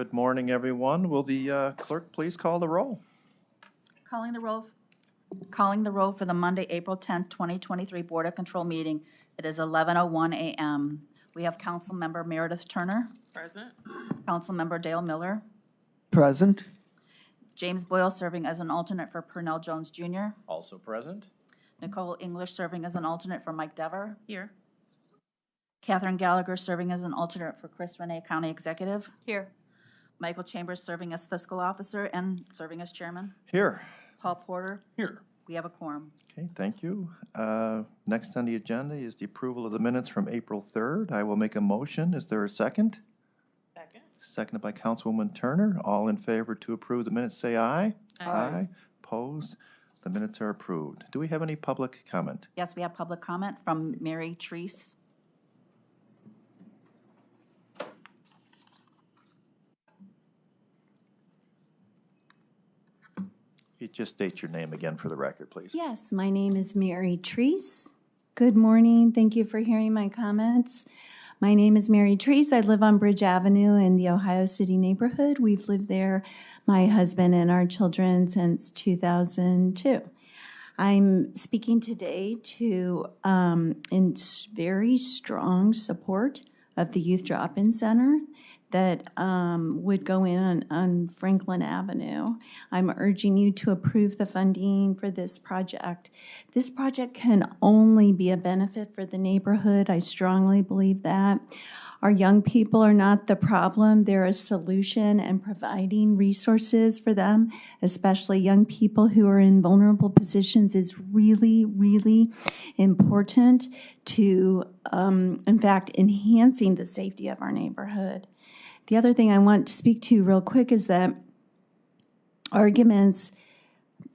Good morning, everyone. Will the clerk please call the roll? Calling the roll for the Monday, April 10th, 2023 Board of Control meeting. It is 11:01 a.m. We have Councilmember Meredith Turner. Present. Councilmember Dale Miller. Present. James Boyle serving as an alternate for Purnell Jones Jr. Also present. Nicole English serving as an alternate for Mike Dever. Here. Catherine Gallagher serving as an alternate for Chris Renee, County Executive. Here. Michael Chambers serving as Fiscal Officer and serving as Chairman. Here. Paul Porter. Here. We have a quorum. Okay, thank you. Next on the agenda is the approval of the minutes from April 3rd. I will make a motion. Is there a second? Second. Seconded by Councilwoman Turner. All in favor to approve the minutes, say aye. Aye. Opposed? The minutes are approved. Do we have any public comment? Yes, we have public comment from Mary Treese. You just state your name again for the record, please. Yes, my name is Mary Treese. Good morning. Thank you for hearing my comments. My name is Mary Treese. I live on Bridge Avenue in the Ohio City neighborhood. We've lived there, my husband and our children, since 2002. I'm speaking today in very strong support of the Youth Drop-In Center that would go in on Franklin Avenue. I'm urging you to approve the funding for this project. This project can only be a benefit for the neighborhood. I strongly believe that. Our young people are not the problem. They're a solution, and providing resources for them, especially young people who are in vulnerable positions, is really, really important to, in fact, enhancing the safety of our neighborhood. The other thing I want to speak to real quick is that arguments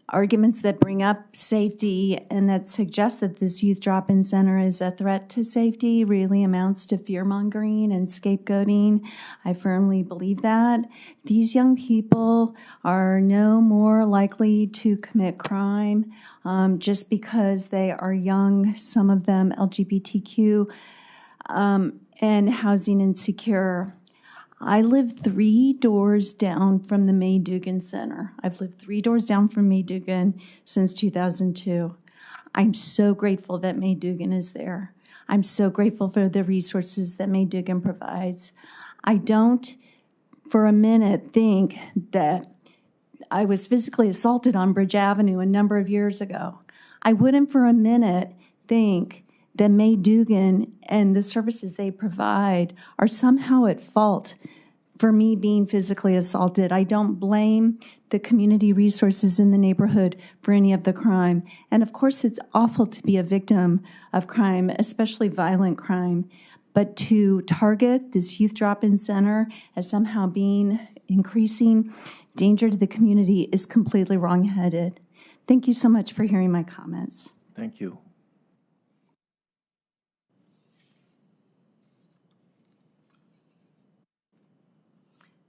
that bring up safety and that suggest that this youth drop-in center is a threat to safety really amounts to fear-mongering and scapegoating. I firmly believe that. These young people are no more likely to commit crime just because they are young, some of them LGBTQ, and housing insecure. I live 3 doors down from the May Dugan Center. I've lived 3 doors down from May Dugan since 2002. I'm so grateful that May Dugan is there. I'm so grateful for the resources that May Dugan provides. I don't for a minute think that I was physically assaulted on Bridge Avenue a number of years ago. I wouldn't for a minute think that May Dugan and the services they provide are somehow at fault for me being physically assaulted. I don't blame the community resources in the neighborhood for any of the crime. And of course, it's awful to be a victim of crime, especially violent crime. But to target this youth drop-in center as somehow being increasing danger to the community is completely wrong-headed. Thank you so much for hearing my comments. Thank you.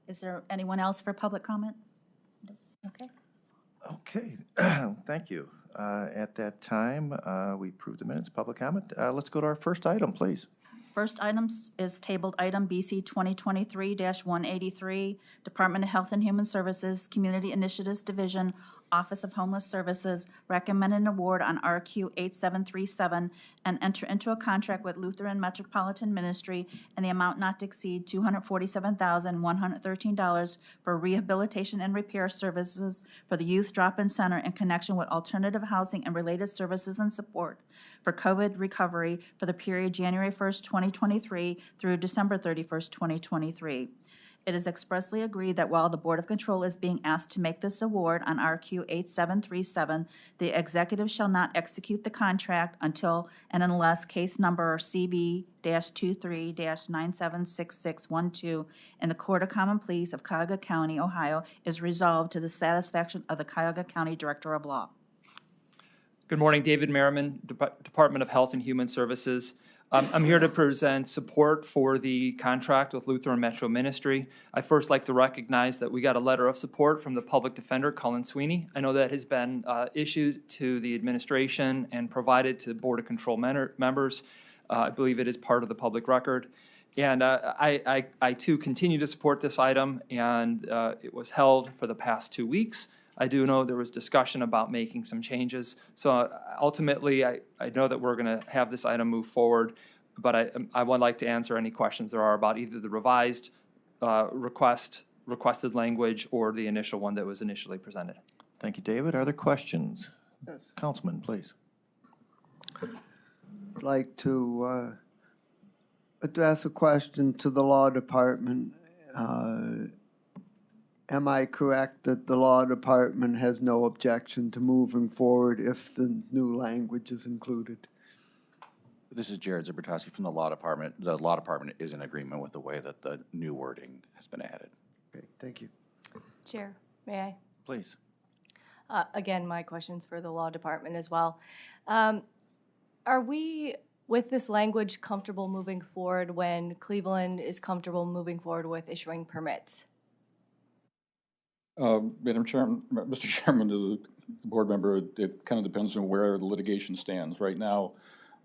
Is there anyone else for public comment? Okay. Okay, thank you. At that time, we approved the minutes, public comment. Let's go to our first item, please. First item is tabled item BC 2023-183, Department of Health and Human Services, Community Initiatives Division, Office of Homeless Services, recommend an award on RQ 8737 and enter into a contract with Lutheran Metropolitan Ministry in the amount not to exceed $247,113 for rehabilitation and repair services for the Youth Drop-In Center in connection with alternative housing and related services and support for COVID recovery for the period January 1st, 2023 through December 31st, 2023. It is expressly agreed that while the Board of Control is being asked to make this award on RQ 8737, the executive shall not execute the contract until and unless case number CB-23-976612 in the Court of Common Pleas of Cuyahoga County, Ohio, is resolved to the satisfaction of the Cuyahoga County Director of Law. Good morning, David Merriman, Department of Health and Human Services. I'm here to present support for the contract with Lutheran Metro Ministry. I first like to recognize that we got a letter of support from the Public Defender, Cullen Sweeney. I know that has been issued to the administration and provided to Board of Control members. I believe it is part of the public record. And I too continue to support this item, and it was held for the past 2 weeks. I do know there was discussion about making some changes. So ultimately, I know that we're going to have this item move forward, but I would like to answer any questions there are about either the revised requested language or the initial one that was initially presented. Thank you, David. Are there questions? Councilman, please. I'd like to address a question to the law department. Am I correct that the law department has no objection to moving forward if the new language is included? This is Jared Zabrotowski from the Law Department. The Law Department is in agreement with the way that the new wording has been added. Okay, thank you. Chair, may I? Please. Again, my question's for the law department as well. Are we, with this language, comfortable moving forward when Cleveland is comfortable moving forward with issuing permits? Madam Chairman, Mr. Chairman, the board member, it kind of depends on where the litigation stands. Right now,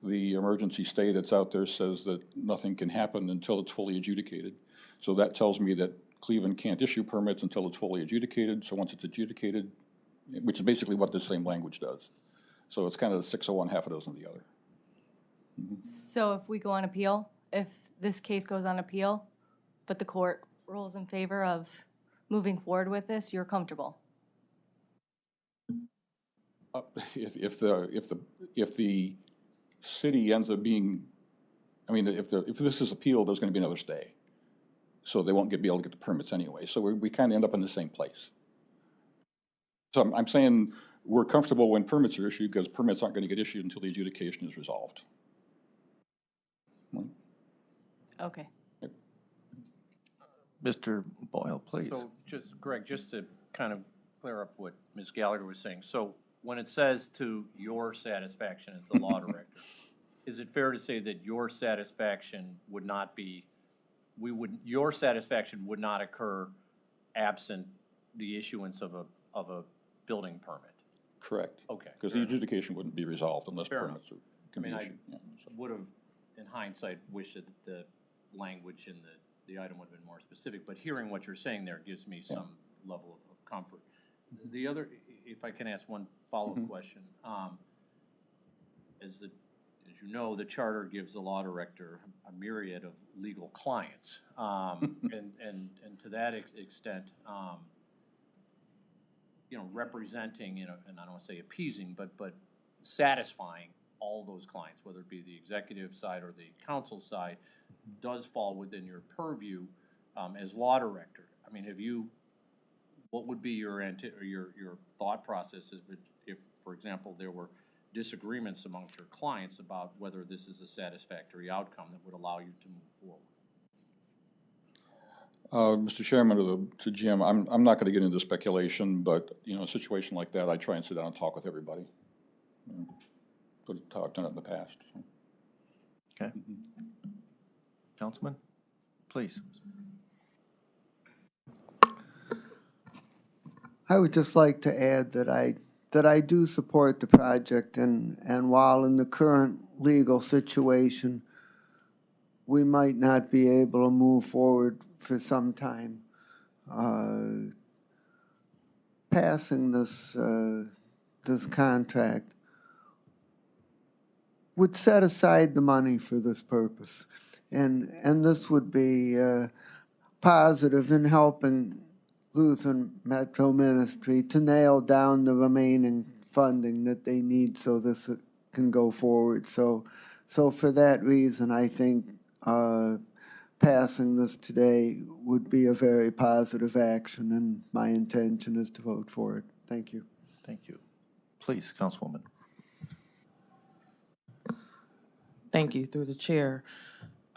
the emergency stay that's out there says that nothing can happen until it's fully adjudicated. So that tells me that Cleveland can't issue permits until it's fully adjudicated. So once it's adjudicated, which is basically what this same language does. So it's kind of the 6 of one, half a dozen of the other. So if we go on appeal, if this case goes on appeal, but the court rules in favor of moving forward with this, you're comfortable? If the city ends up being, I mean, if this is appealed, there's going to be another stay. So they won't be able to get the permits anyway. So we kind of end up in the same place. So I'm saying we're comfortable when permits are issued because permits aren't going to get issued until the adjudication is resolved. Okay. Mr. Boyle, please. So just, Greg, just to kind of clear up what Ms. Gallagher was saying. So when it says to your satisfaction as the law director, is it fair to say that your satisfaction would not be, your satisfaction would not occur absent the issuance of a building permit? Correct. Okay. Because the adjudication wouldn't be resolved unless Fair permits can be issued. I would have, in hindsight, wished that the language in the item would have been more specific, but hearing what you're saying there gives me some level of comfort. The other, if I can ask one follow-up question, as you know, the charter gives the law director a myriad of legal clients, and to that extent, you know, representing, you know, and I don't want to say appeasing, but satisfying all those clients, whether it be the executive side or the council side, does fall within your purview as law director. I mean, what would be your thought process if, for example, there were disagreements amongst your clients about whether this is a satisfactory outcome that would allow you to move forward? Mr. Chairman, to Jim, I'm not going to get into speculation, but you know, a situation like that, I try and sit down and talk with everybody. You know, but I've done it in the past. Okay. Councilman, please. I would just like to add that I do support the project, and while in the current legal situation, we might not be able to move forward for some time. Passing this contract would set aside the money for this purpose, and this would be positive in helping Lutheran Metro Ministry to nail down the remaining funding that they need so this can go forward. So for that reason, I think passing this today would be a very positive action, and my intention is to vote for it. Thank you. Thank you. Please, Councilwoman. Thank you, through the chair.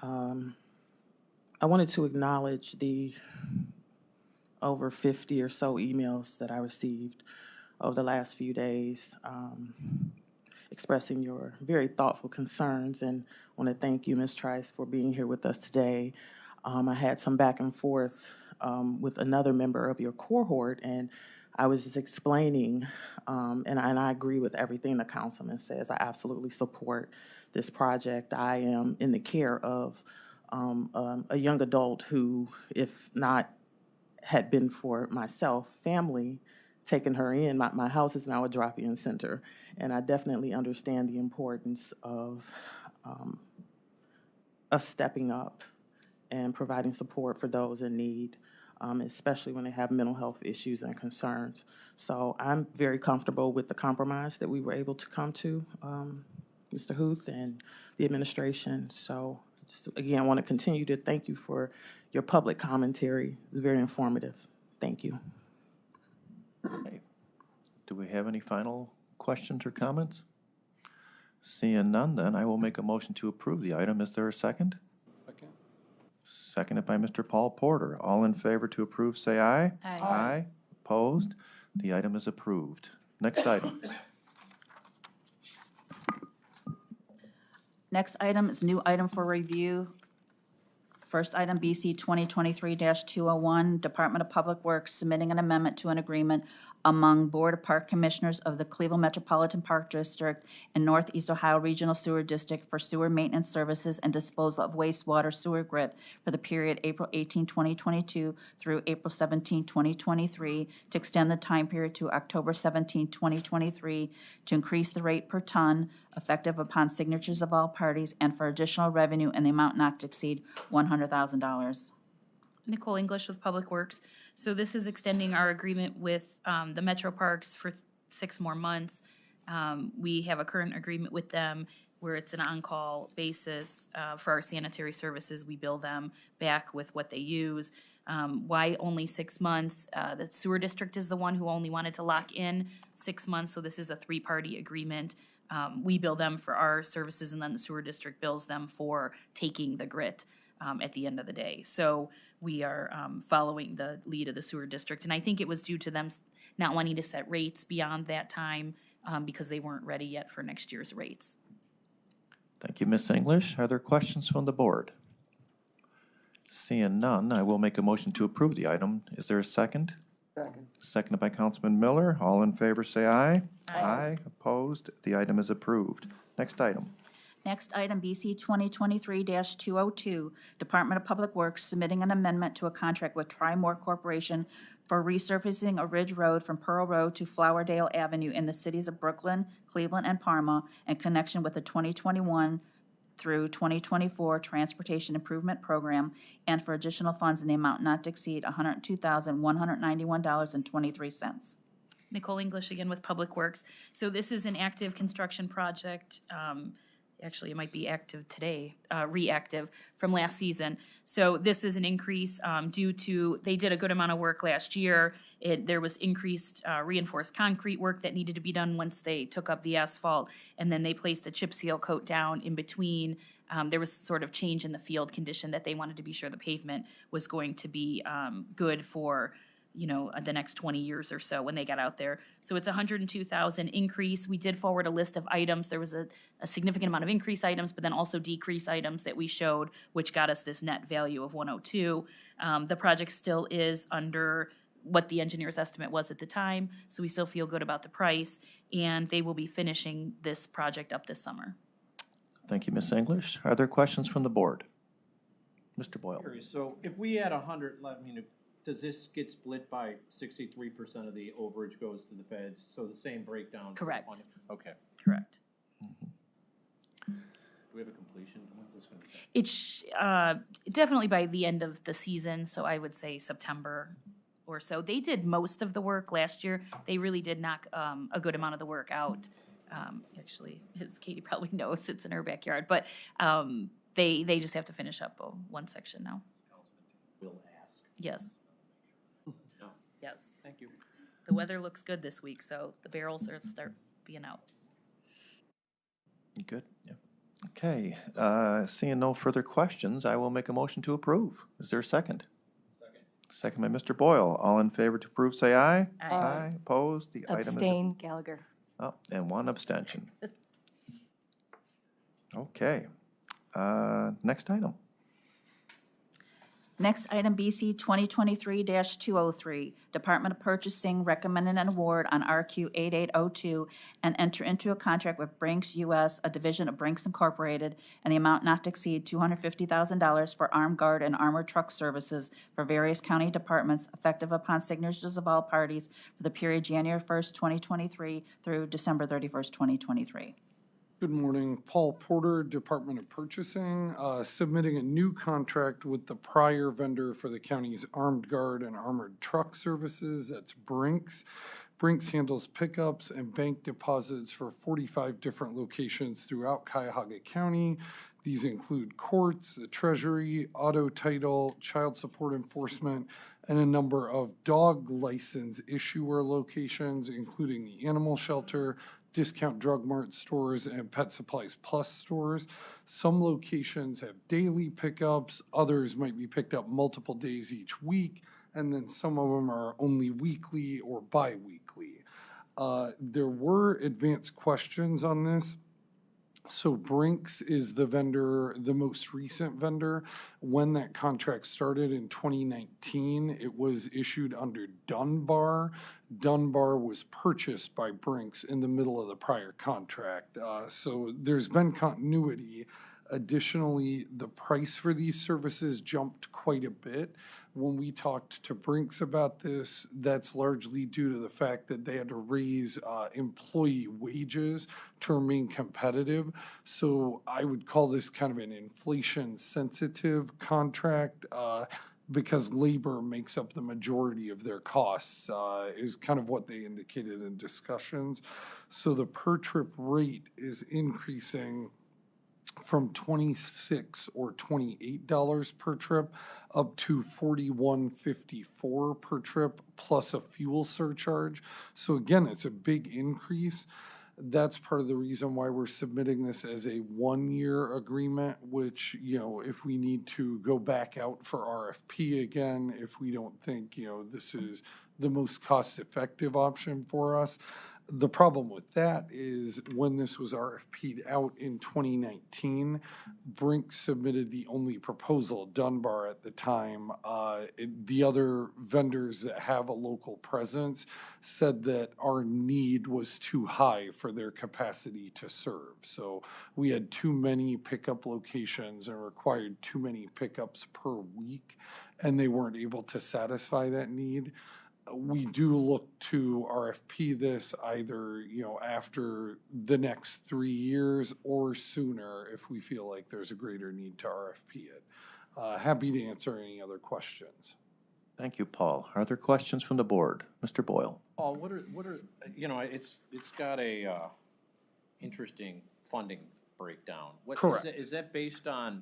I wanted to acknowledge the over 50 or so emails that I received over the last few days, expressing your very thoughtful concerns, and I want to thank you, Ms. Trice, for being here with us today. I had some back and forth with another member of your cohort, and I was just explaining, and I agree with everything the councilman says. I absolutely support this project. I am in the care of a young adult who, if not had been for myself, family, taking her in, my house is now a drop-in center. And I definitely understand the importance of us stepping up and providing support for those in need, especially when they have mental health issues and concerns. So I'm very comfortable with the compromise that we were able to come to, Mr. Huth and the administration. So just, again, I want to continue to thank you for your public commentary. It's very informative. Thank you. Okay. Do we have any final questions or comments? Seeing none, then I will make a motion to approve the item. Is there a second? Second. Seconded by Mr. Paul Porter. All in favor to approve, say aye. Aye. Aye. Opposed? The item is approved. Next item. Next item is new item for review. First item, BC 2023-201, Department of Public Works submitting an amendment to an agreement among Board of Park Commissioners of the Cleveland Metropolitan Park District and Northeast Ohio Regional Sewer District for sewer maintenance services and disposal of wastewater sewer grit for the period April 18, 2022 through April 17, 2023, to extend the time period to October 17, 2023, to increase the rate per ton effective upon signatures of all parties, and for additional revenue in the amount not to exceed $100,000. Nicole English with Public Works. So this is extending our agreement with the Metro Parks for 6 more months. We have a current agreement with them where it's an on-call basis for our sanitary services. We bill them back with what they use. Why only 6 months? The sewer district is the one who only wanted to lock in 6 months, so this is a 3-party agreement. We bill them for our services, and then the sewer district bills them for taking the grit at the end of the day. So we are following the lead of the sewer district. And I think it was due to them not wanting to set rates beyond that time because they weren't ready yet for next year's rates. Thank you, Ms. English. Are there questions from the board? Seeing none, I will make a motion to approve the item. Is there a second? Second. Seconded by Councilman Miller. All in favor, say aye. Aye. Opposed? The item is approved. Next item. Next item, BC 2023-202, Department of Public Works submitting an amendment to a contract with Trimore Corporation for resurfacing a ridge road from Pearl Road to Flowerdale Avenue in the cities of Brooklyn, Cleveland, and Parma in connection with the 2021 through 2024 Transportation Improvement Program, and for additional funds in the amount not to exceed $102,191.23. Nicole English again with Public Works. So this is an active construction project. Actually, it might be active today, reactive from last season. So this is an increase due to, they did a good amount of work last year. There was increased reinforced concrete work that needed to be done once they took up the asphalt, and then they placed a chip seal coat down in between. There was sort of change in the field condition that they wanted to be sure the pavement was going to be good for the next 20 years or so when they got out there. So it's $102,000 increase. We did forward a list of items. There was a significant amount of increase items, but then also decrease items that we showed, which got us this net value of 102. The project still is under what the engineer's estimate was at the time, so we still feel good about the price, and they will be finishing this project up this summer. Thank you, Ms. English. Are there questions from the board? Mr. Boyle. Curious, so if we had 100, does this get split by 63% of the overage goes to the feds? So the same breakdown? Correct. Okay. Correct. Do we have a completion? When's this going to be? It's definitely by the end of the season, so I would say September or so. They did most of the work last year. They really did knock a good amount of the work out. Actually, as Katie probably knows, it's in her backyard, but they just have to finish up one section now. Will ask. Yes. No. Yes. Thank you. The weather looks good this week, so the barrels are start being out. You good? Yeah. Okay. Seeing no further questions, I will make a motion to approve. Is there a second? Second. Second by Mr. Boyle. All in favor to approve, say aye. Aye. Opposed? The item is. Abstain, Gallagher. Oh, and one abstention. Okay. Next item. Next, item BC 2023-203, Department of Purchasing recommended an award on RQ 8802 and enter into a contract with Brinks US, a division of Brinks Incorporated, and the amount not to exceed $250,000 for armed guard and armored truck services for various county departments effective upon signatures of all parties for the period January 1st, 2023 through December 31st, 2023. Good morning. Paul Porter, Department of Purchasing, submitting a new contract with the prior vendor for the county's armed guard and armored truck services. That's Brinks. Brinks handles pickups and bank deposits for 45 different locations throughout Cuyahoga County. These include courts, the treasury, auto title, child support enforcement, and a number of dog license issuer locations, including the animal shelter, Discount Drug Mart stores, and Pet Supplies Plus stores. Some locations have daily pickups, others might be picked up multiple days each week, and then some of them are only weekly or bi-weekly. There were advanced questions on this. So Brinks is the vendor, the most recent vendor. When that contract started in 2019, it was issued under Dunbar. Dunbar was purchased by Brinks in the middle of the prior contract. So there's been continuity. Additionally, the price for these services jumped quite a bit. When we talked to Brinks about this, that's largely due to the fact that they had to raise employee wages to remain competitive. So I would call this kind of an inflation-sensitive contract because labor makes up the majority of their costs, is kind of what they indicated in discussions. So the per-trip rate is increasing from $26 or $28 per trip up to $41.54 per trip plus a fuel surcharge. So again, it's a big increase. That's part of the reason why we're submitting this as a one-year agreement, which, if we need to go back out for RFP again, if we don't think, this is the most cost-effective option for us. The problem with that is when this was RFP'd out in 2019, Brinks submitted the only proposal, Dunbar at the time. The other vendors that have a local presence said that our need was too high for their capacity to serve. So we had too many pickup locations and required too many pickups per week, and they weren't able to satisfy that need. We do look to RFP this either, after the next 3 years or sooner if we feel like there's a greater need to RFP it. Happy to answer any other questions. Thank you, Paul. Are there questions from the board? Mr. Boyle. Paul, what are it's got a interesting funding breakdown. Correct. Is that based on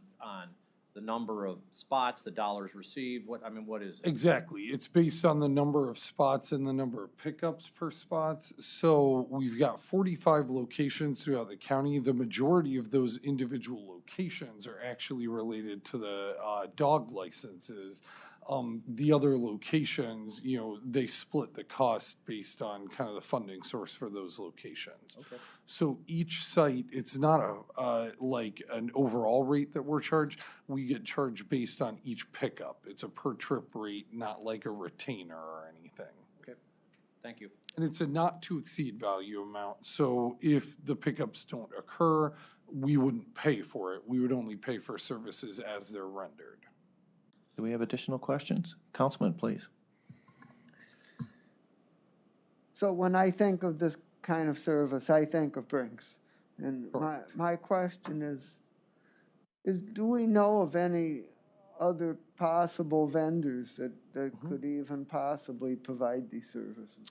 the number of spots, the dollars received? What is it? Exactly. It's based on the number of spots and the number of pickups per spots. So we've got 45 locations throughout the county. The majority of those individual locations are actually related to the dog licenses. The other locations, they split the cost based on kind of the funding source for those locations. Okay. So each site, it's not like an overall rate that we're charged. We get charged based on each pickup. It's a per trip rate, not like a retainer or anything. Okay. Thank you. And it's a not to exceed value amount. So if the pickups don't occur, we wouldn't pay for it. We would only pay for services as they're rendered. Do we have additional questions? Councilman, please. So when I think of this kind of service, I think of Brinks. And Correct. my question is do we know of any other possible vendors that could even possibly provide these services?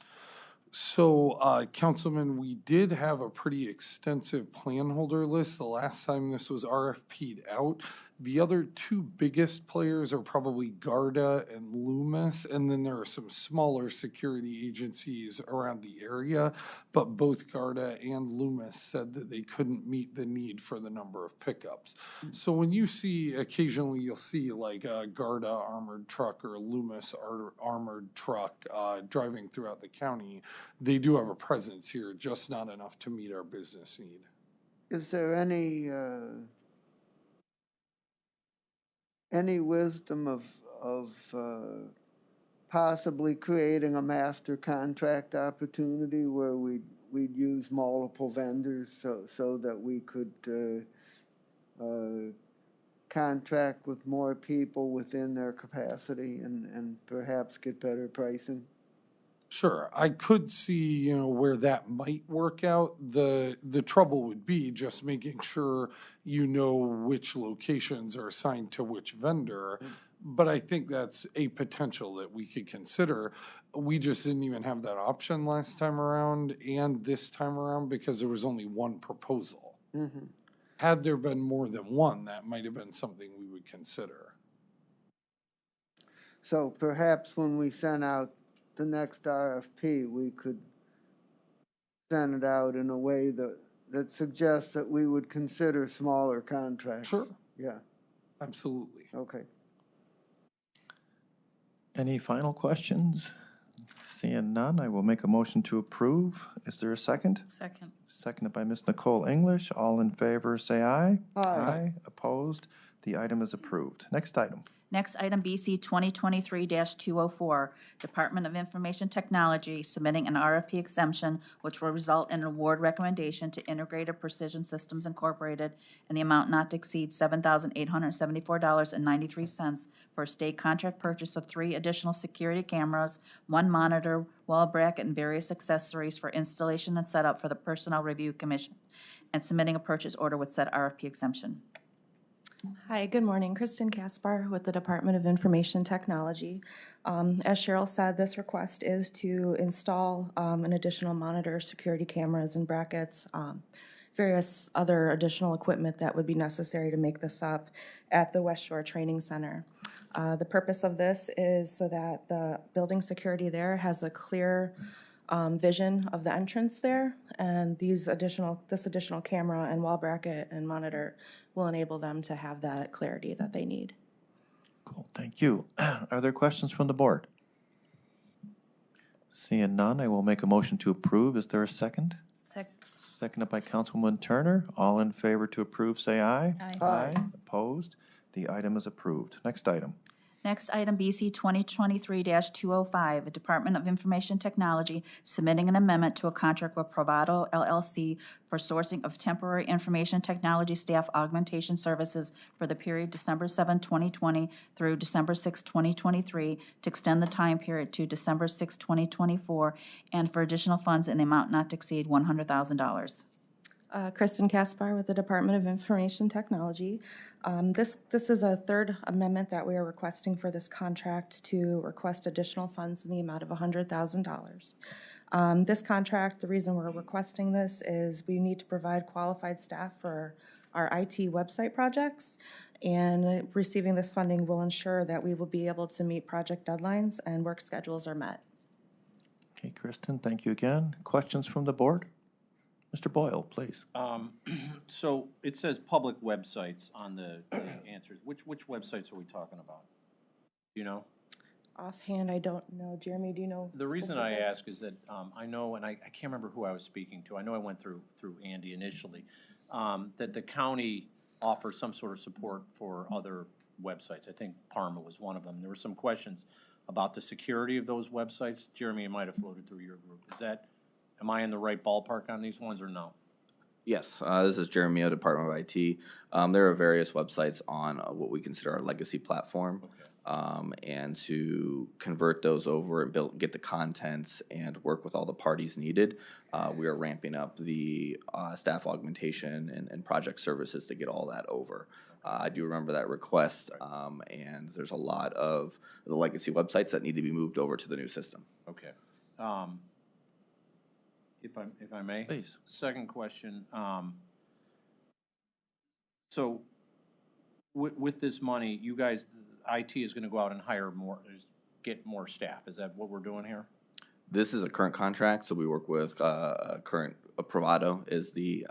So, Councilman, we did have a pretty extensive plan holder list the last time this was RFP'd out. The other two biggest players are probably Garda and Loomis, and then there are some smaller security agencies around the area, but both Garda and Loomis said that they couldn't meet the need for the number of pickups. So when you see, occasionally you'll see like a Garda armored truck or a Loomis armored truck driving throughout the county, they do have a presence here, just not enough to meet our business need. Is there any wisdom of possibly creating a master contract opportunity where we'd use multiple vendors so that we could contract with more people within their capacity and perhaps get better pricing? Sure, I could see, where that might work out. The trouble would be just making sure you know which locations are assigned to which vendor. But I think that's a potential that we could consider. We just didn't even have that option last time around and this time around because there was only one proposal. Mm-hmm. Had there been more than one, that might have been something we would consider. So perhaps when we send out the next RFP, we could send it out in a way that suggests that we would consider smaller contracts. Sure. Yeah, Absolutely. okay. Any final questions? Seeing none, I will make a motion to approve. Is there a second? Second. Seconded by Ms. Nicole English. All in favor, say aye. Aye. Opposed? The item is approved. Next item. Next item, BC 2023-204, Department of Information Technology submitting an RFP exemption which will result in an award recommendation to Integrated Precision Systems Incorporated in the amount not to exceed $7,874.93 for a state contract purchase of 3 additional security cameras, 1 monitor, wall bracket, and various accessories for installation and setup for the Personnel Review Commission, and submitting a purchase order with said RFP exemption. Hi, good morning. Kristen Kaspar with the Department of Information Technology. As Cheryl said, this request is to install an additional monitor, security cameras and brackets, various other additional equipment that would be necessary to make this up at the West Shore Training Center. The purpose of this is so that the building security there has a clear vision of the entrance there, and this additional camera and wall bracket and monitor will enable them to have that clarity that they need. Cool, thank you. Are there questions from the board? Seeing none, I will make a motion to approve. Is there a second? Seconded by Councilwoman Turner. All in favor to approve, say aye. Aye. Opposed? The item is approved. Next item. Next item, BC 2023-205, Department of Information Technology submitting an amendment to a contract with Provado LLC for sourcing of temporary information technology staff augmentation services for the period December 7, 2020 through December 6, 2023, to extend the time period to December 6, 2024, and for additional funds in the amount not to exceed $100,000. Kristen Kaspar with the Department of Information Technology. This is a third amendment that we are requesting for this contract to request additional funds in the amount of $100,000. This contract, the reason we're requesting this is we need to provide qualified staff for our IT website projects, and receiving this funding will ensure that we will be able to meet project deadlines and work schedules are met. Okay, Kristen, thank you again. Questions from the board? Mr. Boyle, please. So it says public websites on the answers. Which websites are we talking about? Do you know? Offhand, I don't know. Jeremy, do you know? The reason I specific? ask is that I know, and I can't remember who I was speaking to. I know I went through Andy initially, that the county offers some sort of support for other websites. I think Parma was one of them. There were some questions about the security of those websites. Jeremy, it might have floated through your group. Am I in the right ballpark on these ones or no? Yes, this is Jeremy, Department of IT. There are various websites on what we consider our legacy platform. Okay. And to convert those over and get the contents and work with all the parties needed, we are ramping up the staff augmentation and project services to get all that over. I do remember that request, and there's a lot of the legacy websites that need to be moved over to the new system. Okay. If I may? Please. Second question. So with this money, you guys, IT is going to go out and hire more, get more staff. Is that what we're doing here? This is a current contract, so we work with Provado is the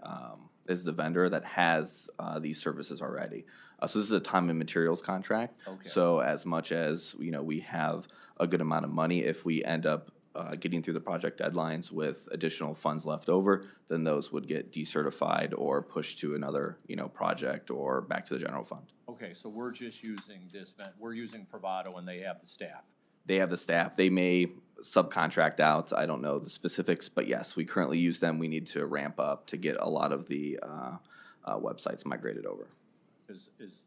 vendor that has these services already. So this is a time and materials contract. Okay. So as much as we have a good amount of money, if we end up getting through the project deadlines with additional funds left over, then those would get decertified or pushed to another project or back to the general fund. Okay, so we're just using we're using Bravado and they have the staff. They have the staff. They may subcontract out. I don't know the specifics, but yes, we currently use them. We need to ramp up to get a lot of the websites migrated over.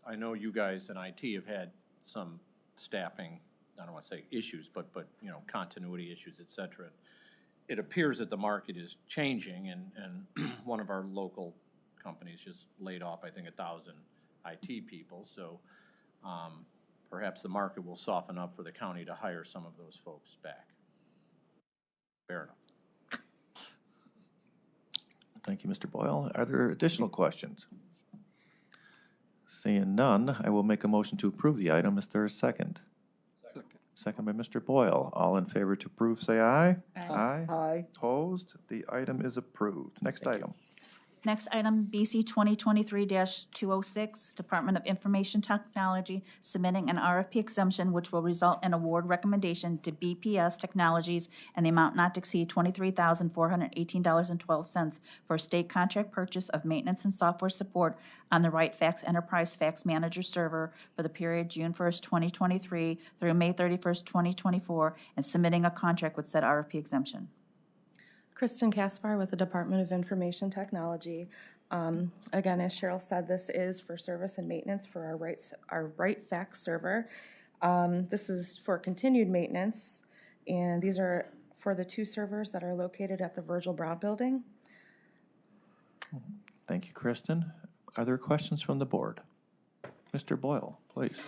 I know you guys in IT have had some staffing, I don't want to say issues, but you know, continuity issues, et cetera. It appears that the market is changing, and one of our local companies just laid off, I think, 1,000 IT people. So perhaps the market will soften up for the county to hire some of those folks back. Fair enough. Thank you, Mr. Boyle. Are there additional questions? Seeing none, I will make a motion to approve the item. Is there a second? Second by Mr. Boyle. All in favor to approve, say aye. Aye. Aye. Opposed? The item is approved. Next item. Next item, BC 2023-206, Department of Information Technology submitting an RFP exemption which will result in award recommendation to BPS Technologies and the amount not to exceed $23,418.12 for a state contract purchase of maintenance and software support on the WriteFax Enterprise Fax Manager server for the period June 1st, 2023 through May 31st, 2024, and submitting a contract with said RFP exemption. Kristen Caspar with the Department of Information Technology. Again, as Cheryl said, this is for service and maintenance for our WriteFax server. This is for continued maintenance, and these are for the 2 servers that are located at the Virgil Brown Building. Thank you, Kristen. Are there questions from the board? Mr. Boyle, please.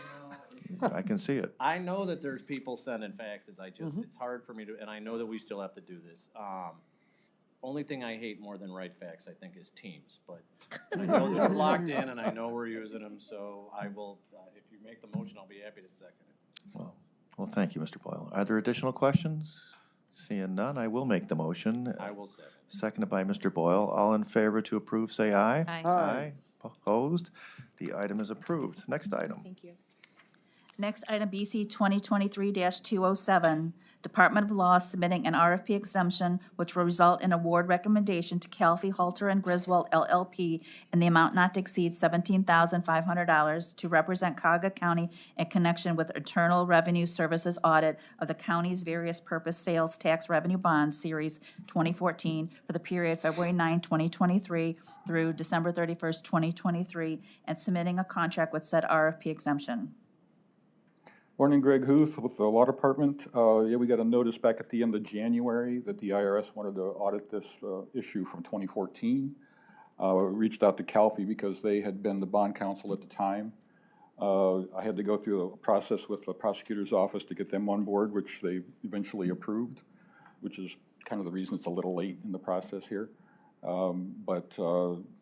I can see it. I know that there's people sending faxes. It's hard for me to, and I know that we still have to do this. Only thing I hate more than WriteFax, I think, is Teams. But I know that we're locked in, and I know we're using them. So I will, if you make the motion, I'll be happy to second it. Well, thank you, Mr. Boyle. Are there additional questions? Seeing none, I will make the motion. I will second. Seconded by Mr. Boyle. All in favor to approve, say aye. Aye. Aye. Opposed? The item is approved. Next item. Thank you. Next item, BC 2023-207, Department of Law submitting an RFP exemption which will result in award recommendation to Calfee, Halter, and Griswold LLP in the amount not to exceed $17,500 to represent Cuyahoga County in connection with Internal Revenue Services audit of the county's various purpose sales tax revenue bonds series 2014 for the period February 9, 2023 through December 31st, 2023, and submitting a contract with said RFP exemption. Morning, Greg Huth with the Law Department. We got a notice back at the end of January that the IRS wanted to audit this issue from 2014. Reached out to Calfee because they had been the bond counsel at the time. I had to go through a process with the prosecutor's office to get them on board, which they eventually approved, which is kind of the reason it's a little late in the process here. But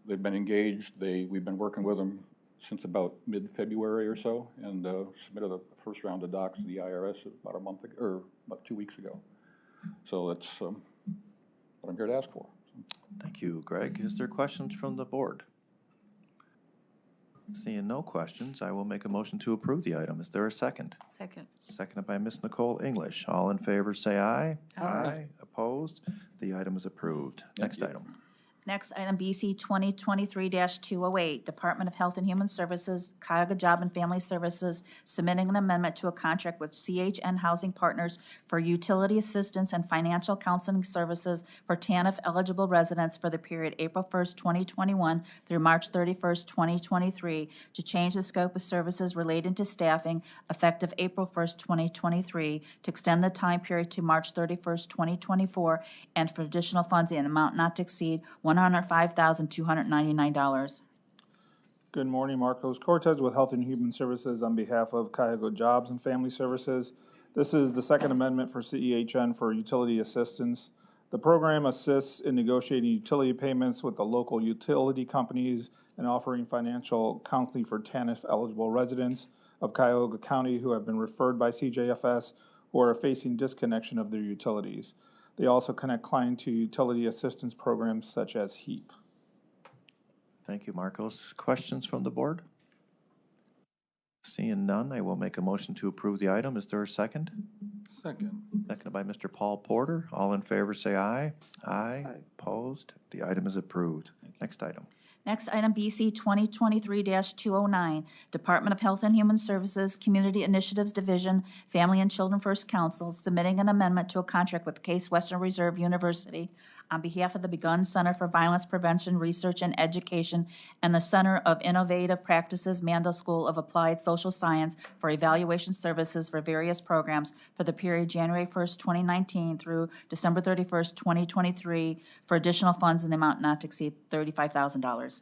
they've been engaged. We've been working with them since about mid-February or so, and submitted a first round of docs to the IRS about a month ago, or about 2 weeks ago. So that's what I'm here to ask for. Thank you, Greg. Is there questions from the board? Seeing no questions, I will make a motion to approve the item. Is there a second? Second. Seconded by Ms. Nicole English. All in favor, say aye. Aye. Opposed? The item is approved. Next item. Next item, BC 2023-208, Department of Health and Human Services, Cuyahoga Job and Family Services, submitting an amendment to a contract with CHN Housing Partners for utility assistance and financial counseling services for TANF-eligible residents for the period April 1st, 2021 through March 31st, 2023, to change the scope of services related to staffing effective April 1st, 2023, to extend the time period to March 31st, 2024, and for additional funds in amount not to exceed $105,299. Good morning, Marcos Cortez with Health and Human Services on behalf of Cuyahoga Jobs and Family Services. This is the second amendment for CEHN for utility assistance. The program assists in negotiating utility payments with the local utility companies and offering financial counseling for TANF-eligible residents of Cuyahoga County who have been referred by CJFS who are facing disconnection of their utilities. They also connect clients to utility assistance programs such as HEAP. Thank you, Marcos. Questions from the board? Seeing none, I will make a motion to approve the item. Is there a second? Second. Seconded by Mr. Paul Porter. All in favor, say aye. Aye. Opposed? The item is approved. Next item. Next, item BC 2023-209, Department of Health and Human Services, Community Initiatives Division, Family and Children First Council, submitting an amendment to a contract with Case Western Reserve University on behalf of the Begun Center for Violence Prevention, Research, and Education and the Center of Innovative Practices Mandel School of Applied Social Science for evaluation services for various programs for the period January 1st, 2019 through December 31st, 2023 for additional funds in the amount not to exceed $35,000.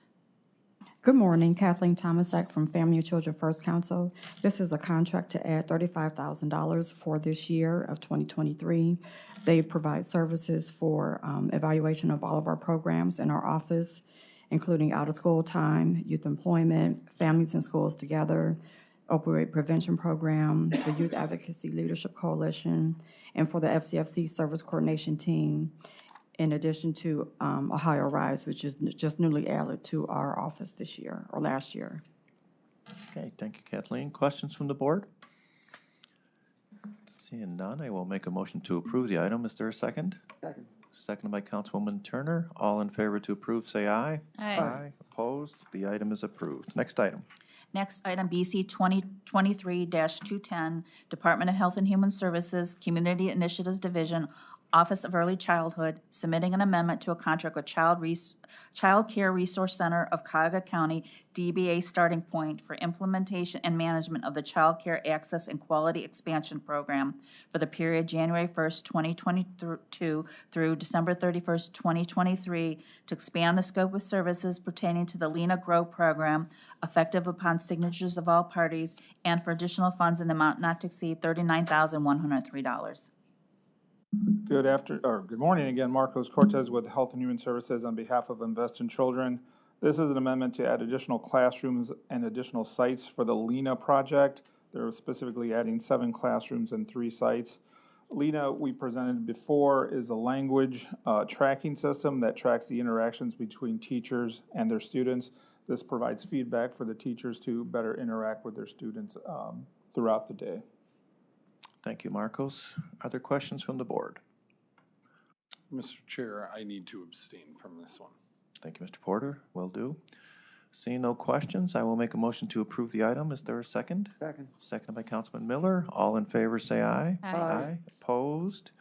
Good morning, Kathleen Thomasak from Family and Children First Council. This is a contract to add $35,000 for this year of 2023. They provide services for evaluation of all of our programs in our office, including out-of-school time, youth employment, families and schools together, opioid prevention program, the Youth Advocacy Leadership Coalition, and for the FCFC Service Coordination Team, in addition to Ohio Rise, which is just newly added to our office this year, or last year. Okay, thank you, Kathleen. Questions from the board? Seeing none, I will make a motion to approve the item. Is there a second? Second. Seconded by Councilwoman Turner. All in favor to approve, say aye. Aye. Opposed? The item is approved. Next item. Next, item BC 2023-210, Department of Health and Human Services, Community Initiatives Division, Office of Early Childhood, submitting an amendment to a contract with Child Care Resource Center of Cuyahoga County, DBA Starting Point, for implementation and management of the Child Care Access and Quality Expansion Program for the period January 1st, 2022 through December 31st, 2023, to expand the scope of services pertaining to the Lena Grow program, effective upon signatures of all parties, and for additional funds in the amount not to exceed $39,103. Good morning again, Marcos Cortez with Health and Human Services on behalf of Invest in Children. This is an amendment to add additional classrooms and additional sites for the LENA project. They're specifically adding 7 classrooms and 3 sites. LENA, we presented before, is a language tracking system that tracks the interactions between teachers and their students. This provides feedback for the teachers to better interact with their students throughout the day. Thank you, Marcos. Are there questions from the board? Mr. Chair, I need to abstain from this one. Thank you, Mr. Porter. Will do. Seeing no questions, I will make a motion to approve the item. Is there a second? Second. Seconded by Councilman Miller. All in favor, say aye. Aye. Opposed?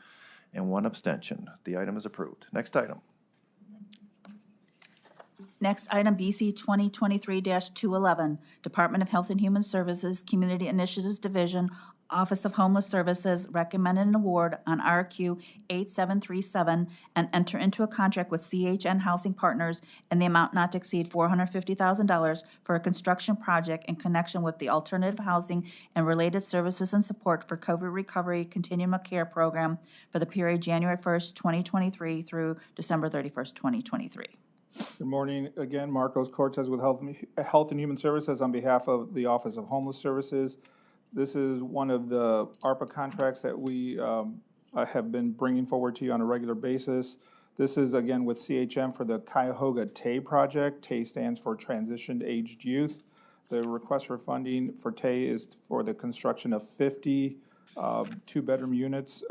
And 1 abstention. The item is approved. Next item. Next, item BC 2023-211, Department of Health and Human Services, Community Initiatives Division, Office of Homeless Services, recommended an award on RQ 8737 and enter into a contract with CHN Housing Partners in the amount not to exceed $450,000 for a construction project in connection with the Alternative Housing and Related Services and Support for COVID Recovery Continuum of Care Program for the period January 1st, 2023 through December 31st, 2023. Good morning again, Marcos Cortez with Health and Human Services on behalf of the Office of Homeless Services. This is one of the ARPA contracts that we have been bringing forward to you on a regular basis. This is again with CHM for the Cuyahoga TAY project. TAY stands for Transitioned Aged Youth. The request for funding for TAY is for the construction of 50 two-bedroom units,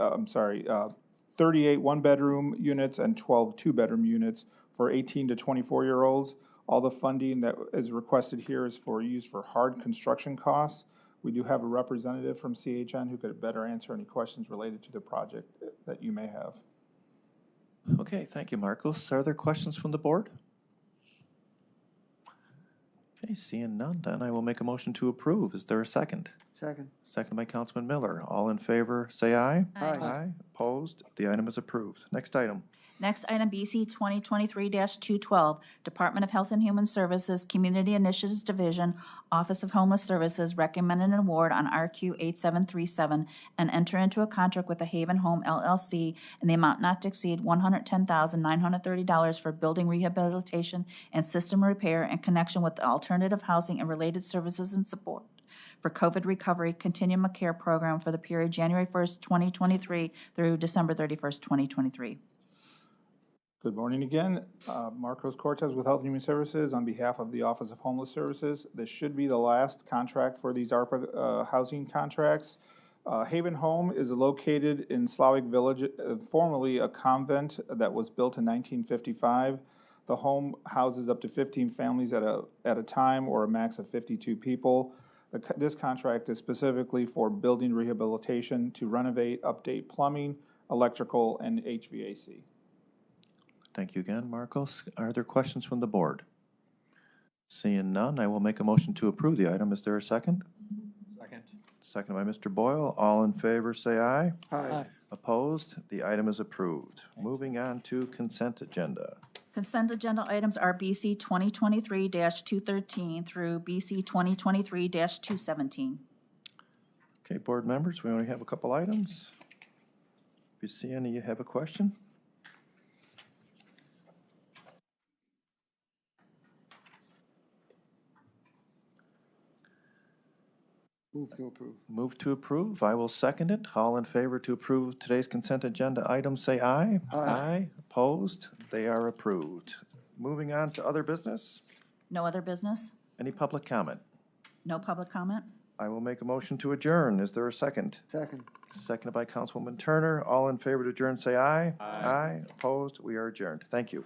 38 one-bedroom units and 12 two-bedroom units for 18 to 24-year-olds. All the funding that is requested here is for use for hard construction costs. We do have a representative from CHN who could better answer any questions related to the project that you may have. Okay, thank you, Marcos. Are there questions from the board? Okay, seeing none, then I will make a motion to approve. Is there a second? Second. Seconded by Councilman Miller. All in favor, say aye. Aye. Opposed? The item is approved. Next item. Next, item BC 2023-212, Department of Health and Human Services, Community Initiatives Division, Office of Homeless Services, recommended an award on RQ 8737 and enter into a contract with the Haven Home LLC in the amount not to exceed $110,930 for building rehabilitation and system repair in connection with the Alternative Housing and Related Services and Support for COVID Recovery Continuum of Care Program for the period January 1st, 2023 through December 31st, 2023. Good morning again. Marcos Cortez with Health and Human Services on behalf of the Office of Homeless Services. This should be the last contract for these ARPA housing contracts. Haven Home is located in Slavic Village, formerly a convent that was built in 1955. The home houses up to 15 families at a time, or a max of 52 people. This contract is specifically for building rehabilitation to renovate, update plumbing, electrical, and HVAC. Thank you again, Marcos. Are there questions from the board? Seeing none, I will make a motion to approve the item. Is there a second? Second. Second by Mr. Boyle. All in favor, say aye. Aye. Opposed? The item is approved. Moving on to consent agenda. Consent agenda items are BC 2023-213 through BC 2023-217. Okay, board members, we only have a couple items. If you see any, you have a question? Move to approve. Move to approve. I will second it. All in favor to approve today's consent agenda items, say aye. Aye. Opposed? They are approved. Moving on to other business. No other business? Any public comment? No public comment? I will make a motion to adjourn. Is there a second? Second. Seconded by Councilwoman Turner. All in favor to adjourn, say aye. Aye. Opposed? We are adjourned. Thank you.